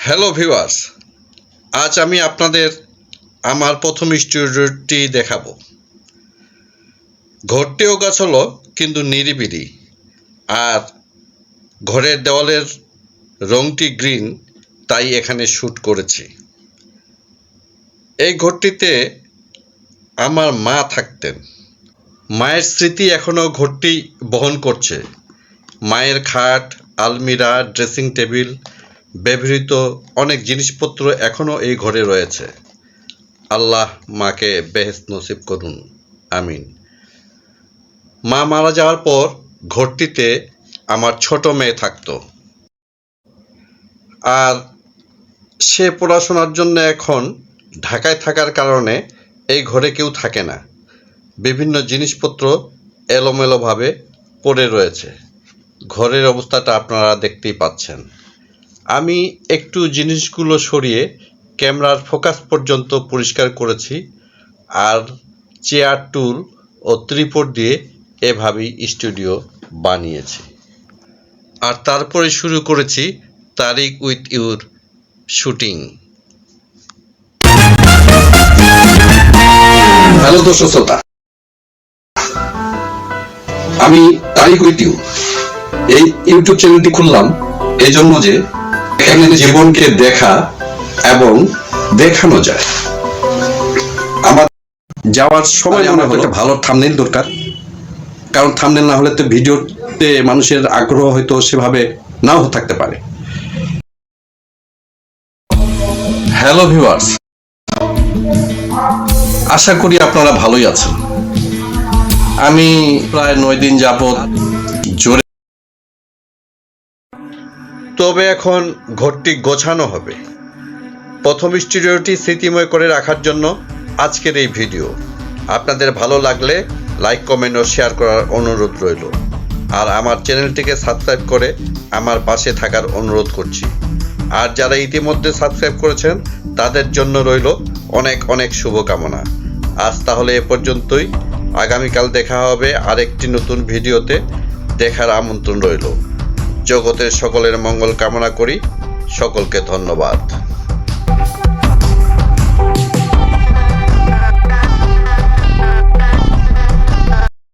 Hello viewers, আজ আমি আপনাদের আমার প্রথম স্টুডিওটি দেখাবো। ঘরটিও গাছালো কিন্তু নিরিবিলি, আর ঘরের দেওয়ালের রংটি গ্রিন, তাই এখানে শ্যুট করেছি। এই ঘরটিতে আমার মা থাকতেন। মায়ের স্মৃতি এখনও ঘরটি বহন করছে। মায়ের খাট, আলমিরা, ড্রেসিং টেবিল, ব্যবহৃত অনেক জিনিসপত্র এখনও এই ঘরে রয়েছে। আল্লাহ মাকে বেহেশত নসিব করুন, আমিন। মা মারা যাওয়ার পর ঘরটিতে আমার ছোট মেয়ে থাকতো, আর সে পড়াশোনার জন্য এখন ঢাকায় থাকার কারণে এই ঘরে কেউ থাকে না। বিভিন্ন জিনিসপত্র এলোমেলোভাবে পড়ে রয়েছে। ঘরের অবস্থাটা আপনারা দেখতেই পাচ্ছেন। আমি একটু জিনিসগুলো সরিয়ে ক্যামেরার ফোকাস পর্যন্ত পরিষ্কার করেছি, আর চেয়ার, টুল ও ত্রিপড দিয়ে এভাবেই স্টুডিও বানিয়েছি। আর তারপরে শুরু করেছি তারিক উইথ ইউর শুটিং। হ্যালো দর্শক শ্রোতা, আমি তারিক উইথ ইউ এই ইউটিউব চ্যানেলটি খুললাম এই জন্য যে এখানে জীবনকে দেখা এবং দেখানো যায়। আমার যাওয়ার সময় মনে হলো একটা ভালো থাম্বনেইল দরকার, কারণ থাম্বনেইল না হলে তো ভিডিওতে মানুষের আগ্রহ হয়তো সেভাবে নাও থাকতে পারে। হ্যালো ভিউয়ার্স, আশা করি আপনারা ভালোই আছেন। আমি প্রায় 9 দিন যাবত জোরে, তবে এখন ঘরটি গোছানো হবে। প্রথম স্টুডিওটি স্মৃতিময় করে রাখার জন্য আজকের এই ভিডিও। আপনাদের ভালো লাগলে লাইক, কমেন্ট ও শেয়ার করার অনুরোধ রইল। আর আমার চ্যানেলটিকে সাবস্ক্রাইব করে আমার পাশে থাকার অনুরোধ করছি। আর যারা ইতিমধ্যে সাবস্ক্রাইব করেছেন তাদের জন্য রইল অনেক অনেক শুভকামনা। আজ তাহলে এ পর্যন্তই। আগামীকাল দেখা হবে আরেকটি নতুন ভিডিওতে। দেখার আমন্ত্রণ রইল। জগতের সকলের মঙ্গল কামনা করি। সকলকে ধন্যবাদ।